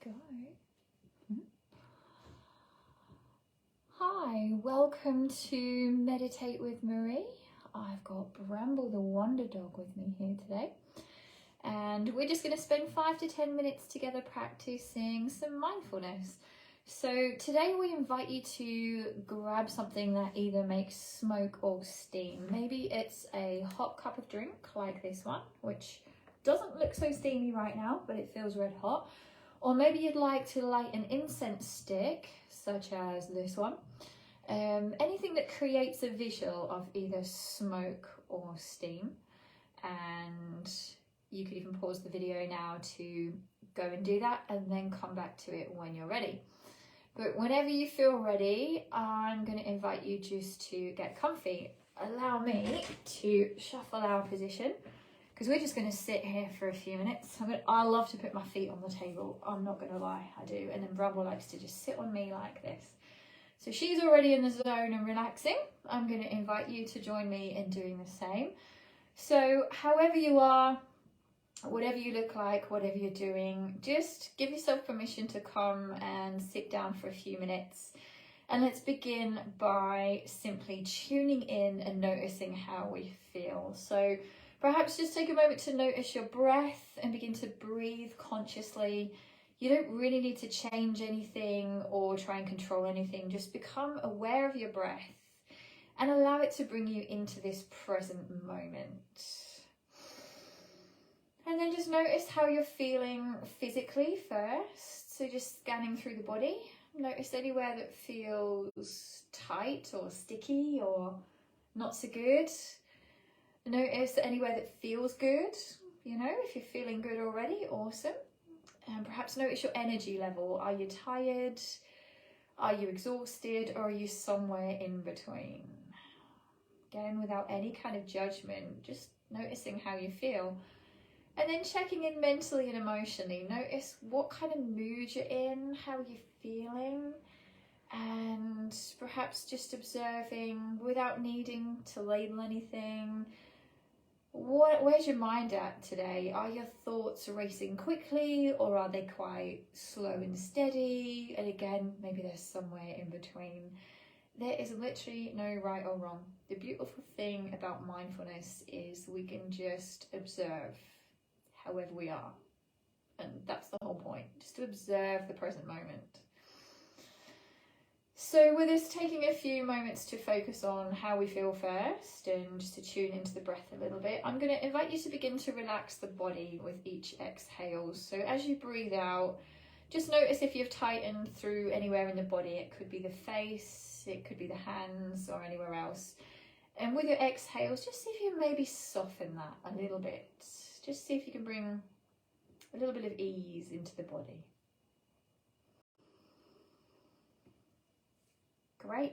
Go. Hi, welcome to Meditate with Marie. I've got Bramble the Wonder Dog with me here today, and we're just going to spend 5 to 10 minutes together practicing some mindfulness. So today we invite you to grab something that either makes smoke or steam. Maybe it's a hot cup of drink like this one, which doesn't look so steamy right now, but it feels red hot. Or maybe you'd like to light an incense stick, such as this one. Anything that creates a visual of either smoke or steam. And you could even pause the video now to go and do that and then come back to it when you're ready. But whenever you feel ready, I'm going to invite you just to get comfy. Allow me to shuffle our position, because we're just going to sit here for a few minutes. I love to put my feet on the table. I'm not going to lie, I do. And then Bramble likes to just sit on me like this. So she's already in the zone and relaxing. I'm going to invite you to join me in doing the same. So however you are, whatever you look like, whatever you're doing, just give yourself permission to come and sit down for a few minutes. And let's begin by simply tuning in and noticing how we feel. So perhaps just take a moment to notice your breath and begin to breathe consciously. You don't really need to change anything or try and control anything. Just become aware of your breath and allow it to bring you into this present moment. And then just notice how you're feeling physically first. So just scanning through the body. Notice anywhere that feels tight or sticky or not so good. Notice anywhere that feels good, if you're feeling good already, awesome. And perhaps notice your energy level. Are you tired? Are you exhausted? Or are you somewhere in between? Again, without any kind of judgment, just noticing how you feel. And then checking in mentally and emotionally. Notice what kind of mood you're in, how you're feeling. And perhaps just observing without needing to label anything. Where's your mind at today? Are your thoughts racing quickly, or are they quite slow and steady? And again, maybe there's somewhere in between. There is literally no right or wrong. The beautiful thing about mindfulness is we can just observe however we are. And that's the whole point, just to observe the present moment. So with us taking a few moments to focus on how we feel first and just to tune into the breath a little bit, I'm going to invite you to begin to relax the body with each exhale. So as you breathe out, just notice if you've tightened through anywhere in the body. It could be the face, it could be the hands, or anywhere else. And with your exhales, just see if you maybe soften that a little bit. Just see if you can bring a little bit of ease into the body. Great,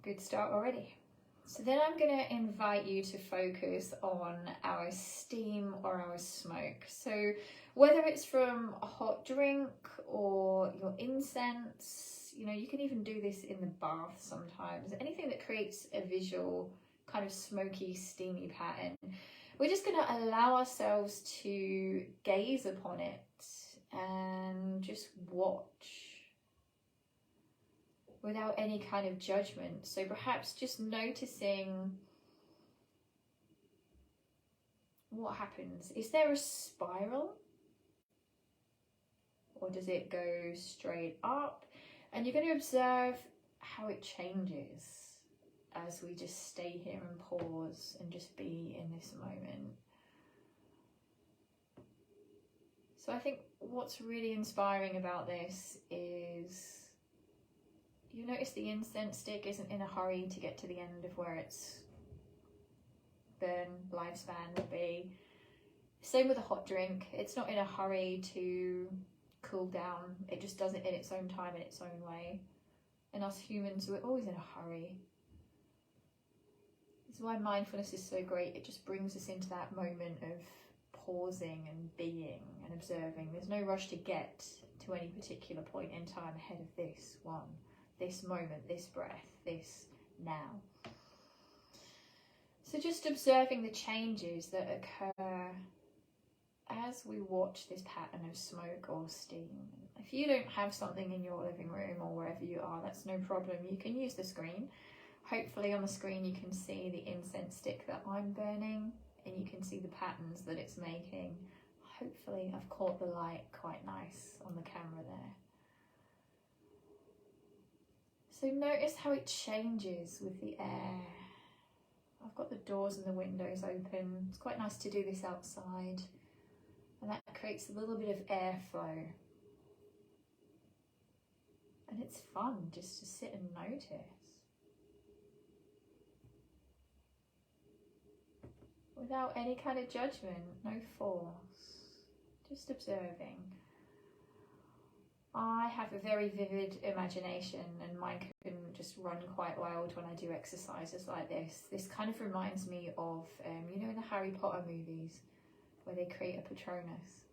good start already. So then I'm going to invite you to focus on our steam or our smoke. So whether it's from a hot drink or your incense, you can even do this in the bath sometimes. Anything that creates a visual kind of smoky, steamy pattern. We're just going to allow ourselves to gaze upon it and just watch without any kind of judgment. So perhaps just noticing what happens. Is there a spiral? Or does it go straight up? And you're going to observe how it changes as we just stay here and pause and just be in this moment. So I think what's really inspiring about this is you notice the incense stick isn't in a hurry to get to the end of where its burn lifespan would be. Same with a hot drink. It's not in a hurry to cool down. It just does it in its own time, in its own way. And us humans, we're always in a hurry. This is why mindfulness is so great. It just brings us into that moment of pausing and being and observing. There's no rush to get to any particular point in time ahead of this one. This moment, this breath, this now. So just observing the changes that occur as we watch this pattern of smoke or steam, if you don't have something in your living room or wherever you are, that's no problem. You can use the screen. Hopefully on the screen you can see the incense stick that I'm burning, and you can see the patterns that it's making. Hopefully I've caught the light quite nice on the camera there. So notice how it changes with the air. I've got the doors and the windows open. It's quite nice to do this outside, and that creates a little bit of airflow. And it's fun just to sit and notice. Without any kind of judgment, no force, just observing. I have a very vivid imagination, and mine can just run quite wild when I do exercises like this. This kind of reminds me of, you know, in the Harry Potter movies where they create a Patronus.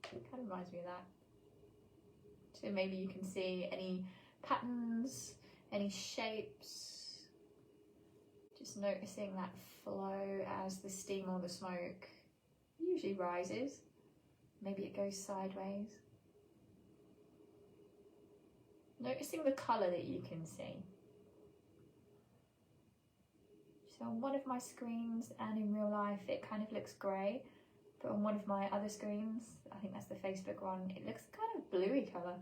It kind of reminds me of that. So maybe you can see any patterns, any shapes, just noticing that flow as the steam or the smoke usually rises. Maybe it goes sideways. Noticing the colour that you can see. So on one of my screens and in real life it kind of looks grey, but on one of my other screens, I think that's the Facebook one, it looks kind of bluey colour.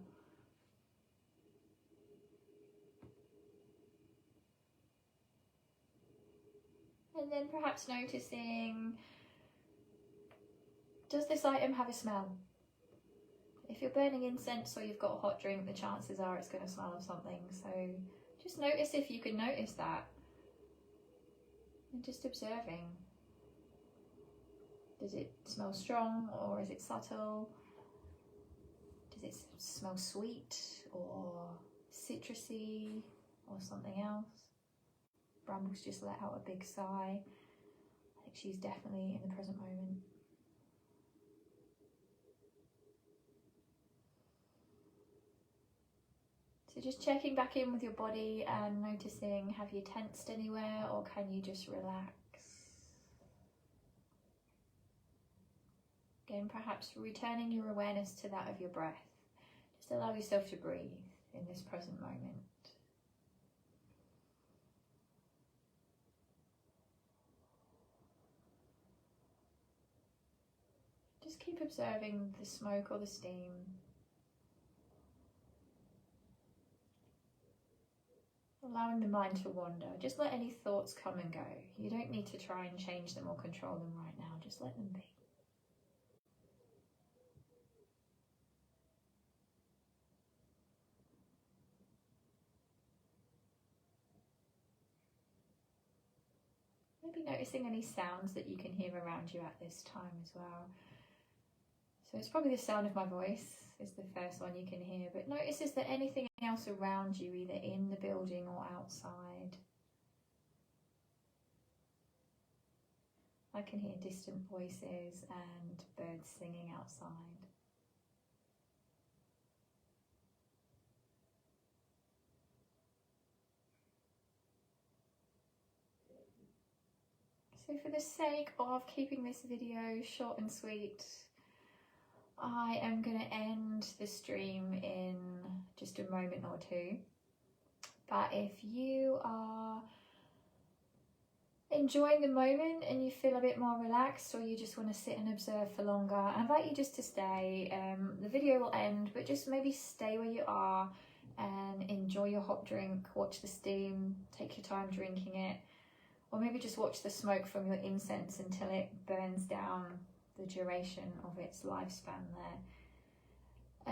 And then perhaps noticing, does this item have a smell? If you're burning incense or you've got a hot drink, the chances are it's going to smell of something. So just notice if you can notice that. And just observing. Does it smell strong or is it subtle? Does it smell sweet or citrusy or something else? Bramble's just let out a big sigh. I think she's definitely in the present moment. So just checking back in with your body and noticing, have you tensed anywhere or can you just relax? Again, perhaps returning your awareness to that of your breath. Just allow yourself to breathe in this present moment. Just keep observing the smoke or the steam. Allowing the mind to wander. Just let any thoughts come and go. You don't need to try and change them or control them right now. Just let them be. Maybe noticing any sounds that you can hear around you at this time as well. So it's probably the sound of my voice is the first one you can hear, but notice is there anything else around you, either in the building or outside? I can hear distant voices and birds singing outside. So for the sake of keeping this video short and sweet, I am going to end the stream in just a moment or two. But if you are enjoying the moment and you feel a bit more relaxed, or you just want to sit and observe for longer, I invite you just to stay. The video will end, but just maybe stay where you are and enjoy your hot drink, watch the steam, take your time drinking it, or maybe just watch the smoke from your incense until it burns down the duration of its lifespan there.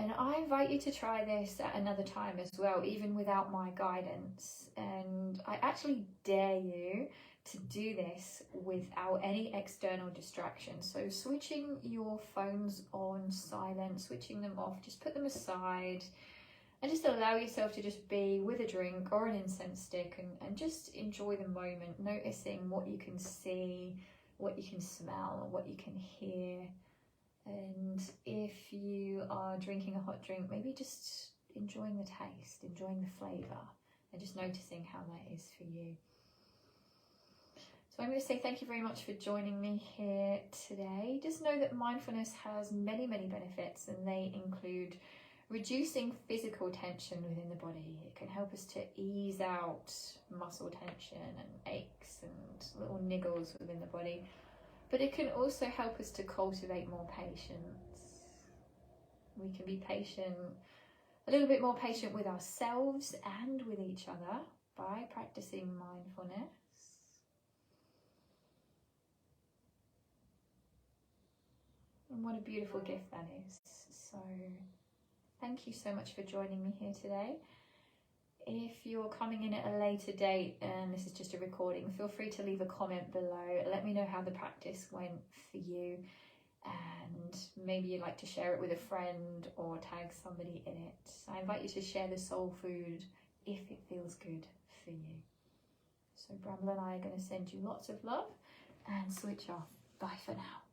And I invite you to try this at another time as well, even without my guidance. And I actually dare you to do this without any external distractions. So switching your phones on silent, switching them off, just put them aside and just allow yourself to just be with a drink or an incense stick and just enjoy the moment, noticing what you can see, what you can smell, what you can hear. And if you are drinking a hot drink, maybe just enjoying the taste, enjoying the flavour, and just noticing how that is for you. So I'm going to say thank you very much for joining me here today. Just know that mindfulness has many, many benefits, and they include reducing physical tension within the body. It can help us to ease out muscle tension and aches and little niggles within the body. But it can also help us to cultivate more patience. We can be patient, a little bit more patient with ourselves and with each other by practicing mindfulness. And what a beautiful gift that is. So thank you so much for joining me here today. If you're coming in at a later date and this is just a recording, feel free to leave a comment below. Let me know how the practice went for you, and maybe you'd like to share it with a friend or tag somebody in it. I invite you to share the soul food if it feels good for you. So Bramble and I are going to send you lots of love and switch off. Bye for now.